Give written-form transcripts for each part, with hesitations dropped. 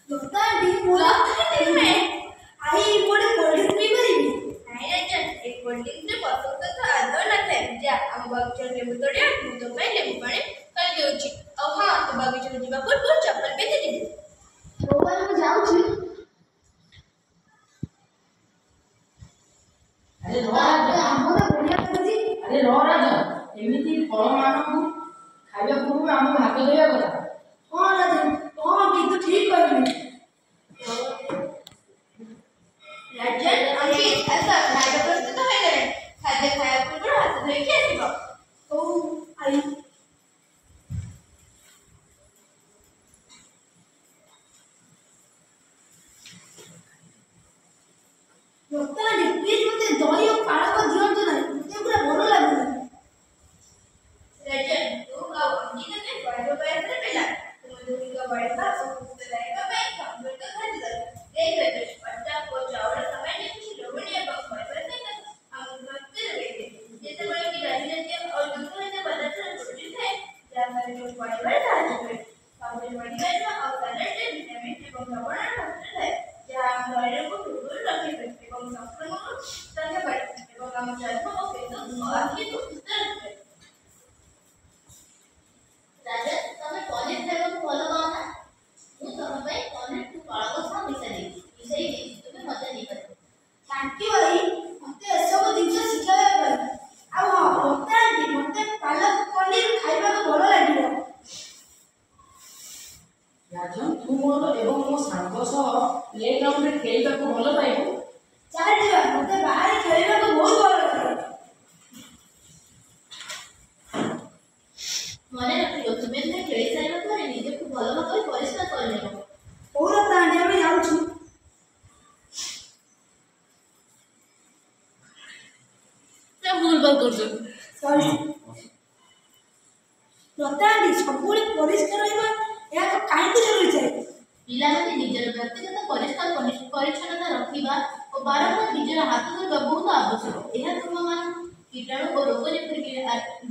ଦୋକାନଟି ପୁରା ନୁହେଁ आई मोड़े कोल्ड ड्रिंक पी परिबी नहीं राजन एक कोल्ड ड्रिंक रे पसंद तो आदो न थे जा हम बगीचा लेबू तोड़िया तू तो पे लेबू पानी कर देउची औ हां तो बगीचा जीवा पूर्व चप्पल पेते दे मोबाइल में जाऊ छी अरे रो राजा हमर बढ़िया करजी अरे रो राजा एमिति फल मानू खाइबा पूर्व हम हाथ धोइबा କଥା हां राजा हां किंतु ठीक करली राजन अंकित ऐसा खाद्य प्रस्तुत हो गए खाद्य खाया पूर्व हाथ धोई के आसीबो ओ आई दोकानटी प्लीज मते दही और पालक दियंतु नाही मते पूरा भलो लागुनी राजन तू का अंकित ने बड़ो पैर से मिला तुम दोनों का बड़े का पुस्तक का पैर कंप्यूटर का खरीद देख रहे बच्चा को चावल समय ने कुछ लोगों बक पर हम भक्ति लगे थे जैसे बड़े की राजनीति और दूसरों ने पता चला छोटी थे जहाँ पर जो बड़े बड़े साहब हुए काफी बड़ी गैर और कलर से विटामिन एवं लवण रखते थे जहाँ हम शरीर को सुदृढ़ रखे थे एवं संक्रमण को संख्या बढ़े एवं हम चर्म को केंद्र और आँखें को सुंदर रखते राजा तमे पनीर खाइବାକୁ ଭଲ ପାଅ ନା ମୁଁ ତମ ପାଇଁ ପनीर କୁ ପାଳକ ସହ ମିଶାଇ ଦେଇଛି ତୁମେ ମଜା ନେଇପାରିବ थैंक यू भाई मते सब दिन शिखावे पर आ हां दोकानटी मते पालक पनीर खाइबा को भलो लागिबो राजन तू मोर एवं मो सांग सह प्लेग्राउंड रे खेलबा को भलो पाइबो चाल दिवा मते बाहर खेलबा को बहुत भलो लागे मने रखियो तुमे जे खेली साइबा ପରେ ନିଜକୁ ଭଲ ଭାବରେ ପରିଷ୍କାର କରିନେବ और तांडे में जाऊ छु ସେ ଭୁଲ ଭଲ କରୁଛ सॉरी दोकानटी सबुले परिष्कार रहबा या तो काहे को जरूरी छै ପିଲାମାନେ ନିଜର ବ୍ୟକ୍ତିଗତ ପରିଷ୍କାର ପରିଚ୍ଛନ୍ନତା ରଖିବା ଓ ବାରମ୍ବାର ନିଜର ହାତ ଧୋଇବା ବହୁତ ଆବଶ୍ୟକ ଏହା ତୁମମାନଙ୍କୁ କୀଟାଣୁ ଓ ରୋଗ ଯେପରିକି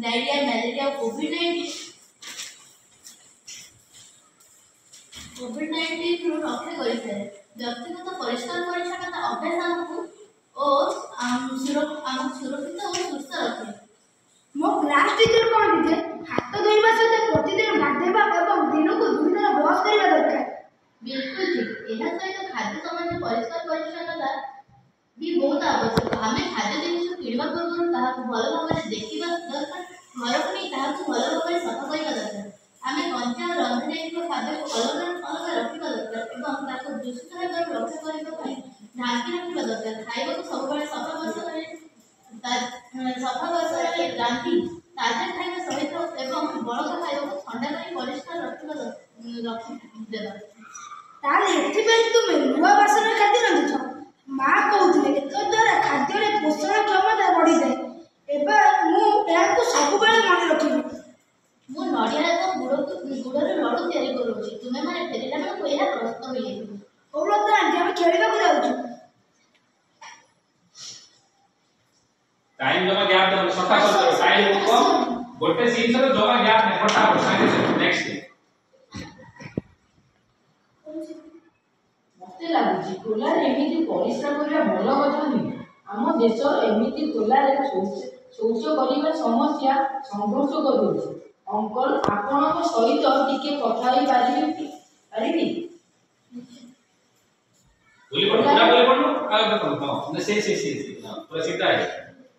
ଡାଇରିଆ ମ୍ୟାଲେରିଆ କୋଭିଡ-19 ରୁ ରକ୍ଷା କରିଥାଏ ବ୍ୟକ୍ତିଗତ ପରିଷ୍କାର ପରିଚ୍ଛନ୍ନତା ଅଭ୍ୟାସ ଆମକୁ ସୁରକ୍ଷିତ ଓ ସୁସ୍ଥ ରଖେ मो क्लास टीचर कोन दिते हाथ धोइबा सहित प्रतिदिन गाधेबा एवं दिन को 2 थर ब्रश करबा दरकार बिल्कुल ठीक ଏହା ସହିତ ଖାଦ୍ୟ ସମୟରେ ପରିଷ୍କାର ପରିଚ୍ଛନ୍ନତା भी बहुत आवश्यक आम खाद्य जिन किणवा पूर्व ताकू भल भाव देखा दरकार घर को नहीं ताकू भल भाव सफा करने दरकार आम कंचा रंधि खाद्य को अलग अलग रखा दरकार और दूषित होगा रक्षा करने ढांकी रखा दरकार खाइबा सब सफा सफा रांधि ताजा खाଇବା सहित एवं बड़का खाइबा ठंडा कर परिष्कार रखिदेबा ताले एथिबे तुमे नुवा बासन खाद्य रंधुछ मां कहउथिले एतो द्वारा खाद्य रे पोषण क्षमता बढ़ी जाए एबा मु याको सब बेले मन रखिबी मु नडिया तो गुड़र लडू तैयारी करूची तुमे माने फेरिला मन को एहा प्रस्तुत होई ओलता आंटी हम खेलिबा को जाउछु टाइम जमा गैप दो सफा कर टाइम को गोटे सीन से जमा गैप नहीं फटाफट साइड से नेक्स्ट मते लागुची खोलार एमिति परिश्रम करिया भलो कथा नहीं आम देश एमिति खोलार शौच करिबा समस्या संघर्ष करूची अंकल आपनक सहित टिके कथा होई पारिबी पूरा बोले पड़ो आगे देखो हां से पूरा सीधा है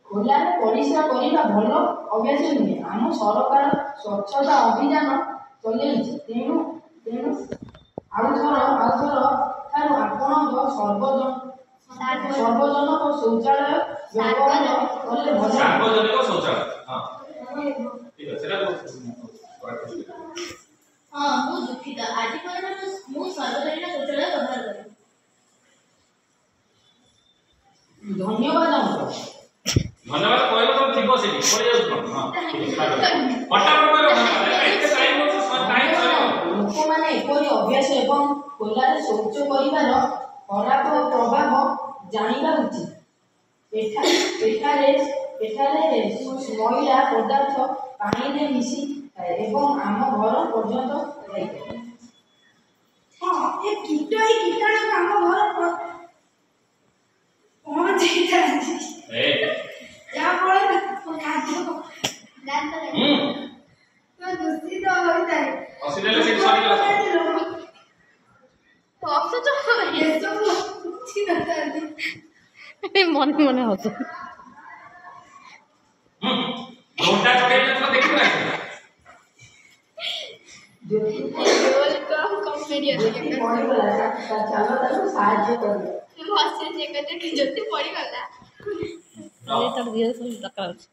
खोलार परिश्रा करिबा भलो अभ्यास नहीं आम सरकार स्वच्छता अभियान चलेछि तेणु आउ थर थारु आपण सर्वजनक शौचालय व्यवहार कले भलो सार्वजनिक शौचालय हां ठीक है सेटा हां मु दुखित आदि पर मु सार्वजनिक शौचालय व्यवहार करी धन्यवाद अंकल धन्यवाद कहलो तो ठीक से पड़े जाउ हां फटाफट एते टाइम हो टाइम सरी लोक माने एपरि अभ्यास एवं खोलारे शौच करिवार खराब प्रभाव जानिबा उचित एठारे मैला पदार्थ पानी रे मिसी एवं आम घर पर्यंत जाइए हां ए किट ଏଇ କୀଟାଣୁ ଆମ ଘର ପହଞ୍ଚିଥାନ୍ତି ଏ ଯାହାଫଳରେ ଖାଦ୍ୟ ଦୂଷିତ ହୋଇଥାଏ। ହସିଦେଲେ ସେଠି ସରିଗଲା। ହସୁଛ ଏସବୁ କିଛି ନଥାନ୍ତି। ମନେ ମନେ ହସ ଘଣ୍ଟା ଚକେଇଲେ ତ ଦେଖିବୁ ନା ପଡ଼ିଗଲା ଚାଲ ତାକୁ ସାହାଯ୍ୟ କରିବ। ଜ୍ୟୋତି ପଡ଼ିଗଲା। ତାର ଦିହ ସବୁ ଦରକାର ଅଛି।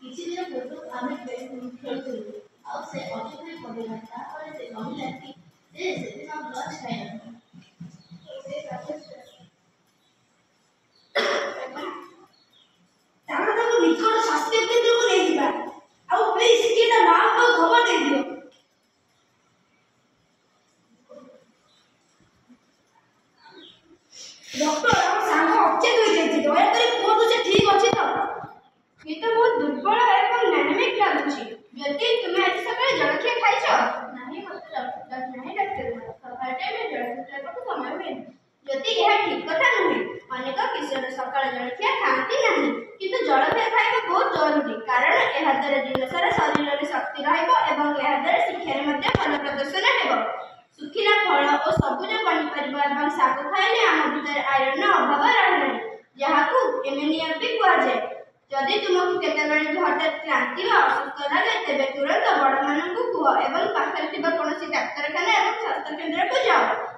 କିଛି ଦିନ ପୂର୍ବରୁ ଆମେ ଖେଳୁଥିଲୁ ଆଉ ସେ ଅଚେତରେ ପଡ଼ିଲା। ତାପରେ ସେ କହିଲା କି ସେ ସେଦିନ ଲଞ୍ଚ ଖାଇଲା। ତାପରେ ତାକୁ ନିକଟ ସ୍ୱାସ୍ଥ୍ୟ କେନ୍ଦ୍ରକୁ ନେଇଯିବା। ଆଉ ପ୍ଲିଜ କିଏ ତା ମାଆଙ୍କୁ ଖବର ଦେଇଦିଅ। ଡକ୍ଟର ଆମ ସାଙ୍ଗ ଅଚେତ ହୋଇଯାଇଛି। ଦୟାକରି କୁହନ୍ତୁ ସେ ଠିକ ଅଛି ତ? କିନ୍ତୁ ବହୁତ ଦୁର୍ବଳ ଏବଂ ଡାଇନାମିକ୍ ଲାଗୁଛି। ଜ୍ୟୋତି ତୁମେ ଆଜି ସକାଳେ ଜଳଖିଆ ଖାଇଛ? ନାହିଁ ନାହିଁ ଡାକ୍ତର। ସକାଳ ଟାଇମରେ ଜଳଖିଆ ଖାଇବାକୁ ସମୟ ହୁଏନି। ଜ୍ୟୋତି ଏହା ଠିକ କଥା ନୁହେଁ। ଅନେକ କିଶୋର ସକାଳ ଜଳଖିଆ ଖାଆନ୍ତି ନାହିଁ। କିନ୍ତୁ ଜଳଖିଆ ଖାଇବା ବହୁତ ଜରୁରୀ କାରଣ ଏହା ଦ୍ୱାରା ଦିନସାରା ଶରୀରରେ ଶକ୍ତି ରହିବ ଏବଂ ଏହା ଦ୍ୱାରା ଶିକ୍ଷାରେ ମଧ୍ୟ ଭଲ ପ୍ରଦର୍ଶନ ହେବ। ଶୁଖିଲା ଫଳ ଓ ସବୁଜ ପନିପରିବା ଏବଂ ଶାଗ ଖାଇଲେ ଆମ ଭିତରେ ଆଇରନର ଅଭାବ ରହେ ନାହିଁ, ଯାହାକୁ ଏନିମିଆ ବି କୁହାଯାଏ। ଯଦି ତୁମକୁ କେତେବେଳେ ବି ହଠାତ୍ କ୍ଳାନ୍ତି ବା ଅସୁସ୍ଥ ଲାଗେ ତେବେ ତୁରନ୍ତ ବଡ଼ମାନଙ୍କୁ କୁହ ଏବଂ ପାଖରେ ଥିବା କୌଣସି ଡାକ୍ତରଖାନା ଏବଂ ସ୍ୱାସ୍ଥ୍ୟ କେନ୍ଦ୍ରକୁ ଯାଅ।